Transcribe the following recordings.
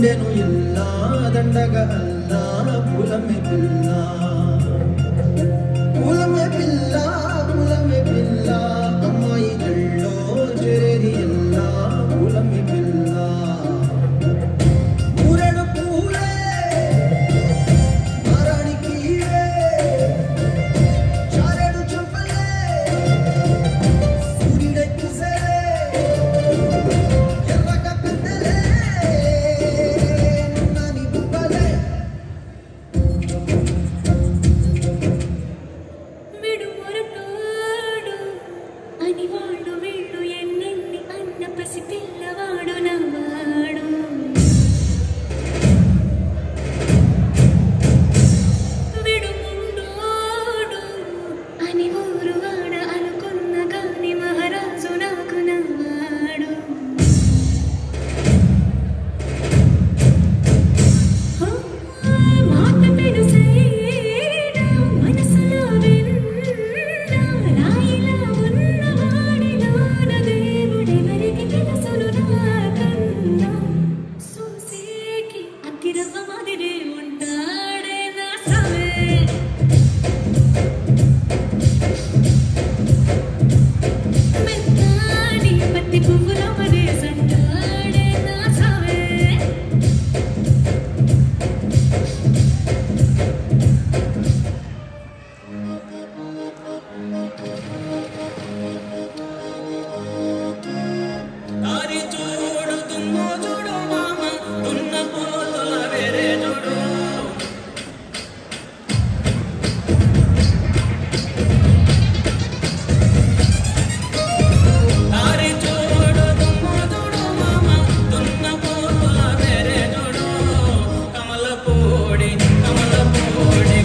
ఉండెను ఇల్లా దండగ అల్లా పులమె పిల్ల పులమె పిల్ల పులమె పిల్ల అమ్మాయి కళ్ళో చెరేది ఎల్లా పులమె పిల్ల ఊరెడు పూలే మరానికి చారెడు చెంపలే సూర్యుడై పూసలే ఎర్రగా పెద్దలే నాని బుక్కలే విడు మొరటోడు అని వాళ్ళు వీళ్ళు ఎన్నెన్ని అన్న పసి పిల్లవాడు నవ్వాడు విడు ముండోడు అని ఊరువాడ అనుకున్న గాని మహారాజు నాకు నవ్వాడు మాట పెడుసైడా మనసులో విన్నా రాయిలా ఉన్నవాడిలోన దేవుడెవరికి తెలుసును నాకన్నా చూసేకి అగ్గిరవ్వ మాదిరి ఉంటాడే నా సవే మెత్తాని పత్తి పువ్వుల మరేసంటాడే నా సవే దారి చూడు దుమ్ము చూడు మామ దున్న పోతుల వేరే చూడు దారి చూడు దుమ్ము చూడు మామ దున్న పోతుల వేరే చూడు కమల పూడి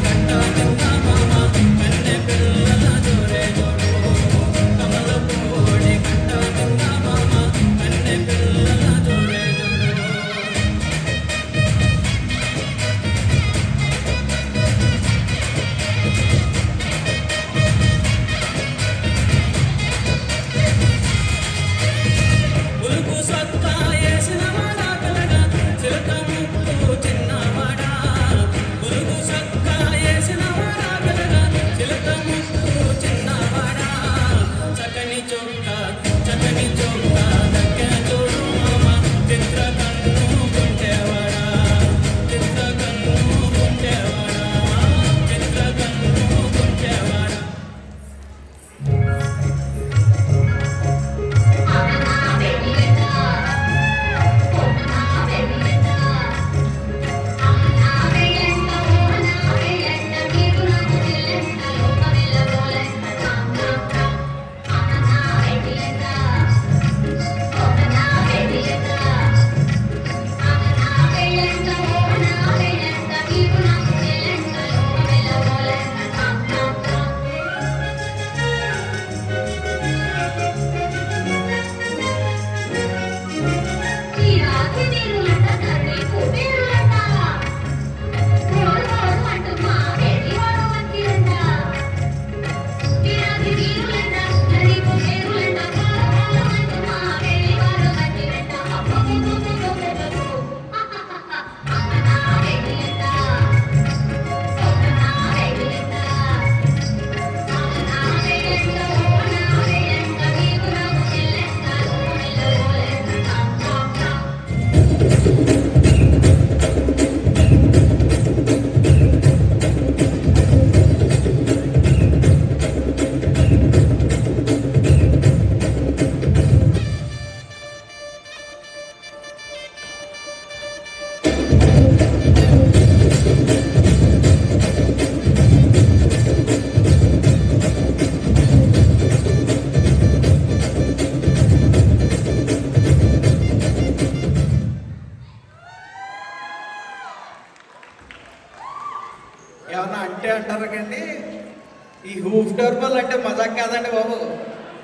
కట్ట కింద మామ కన్నె పిల్లల జోరే చూడు కమల పూడి కట్ట కింద మామ కన్నె పిల్లల జోరే చూడు పులుపు సత్తా వేసిన వాడా పిల్లగా చిలక ముక్కు చిన్నవాడా పులుపు సత్తా వేసిన వాడా పిల్లగా చిలక ముక్కు చిన్నవాడా చక్కని చొక్క దక్క చూడు మామ చిత్ర కన్ను గుంటేవాడా చిత్ర కన్ను గుంటేవాడా చిత్ర కన్ను గుంటేవాడా ఏమన్నా అంటే అంటారు కండి ఈ హూఫ్ టర్బల్ అంటే మజాక్ కాదండి బాబు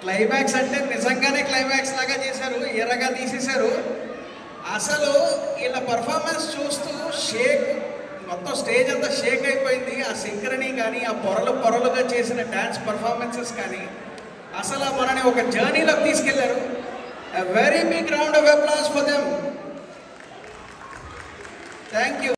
క్లైమాక్స్ అంటే నిజంగానే క్లైమాక్స్ లాగా చేశారు ఎర్రగా తీసేశారు అసలు వీళ్ళ పర్ఫార్మెన్స్ చూస్తూ షేక్ మొత్తం స్టేజ్ అంతా షేక్ అయిపోయింది ఆ సింక్రనీ కానీ ఆ పొరలుగా చేసిన డ్యాన్స్ పర్ఫార్మెన్సెస్ కానీ అసలు మనని ఒక జర్నీలోకి తీసుకెళ్లారు. A very big round of applause for them. Thank you.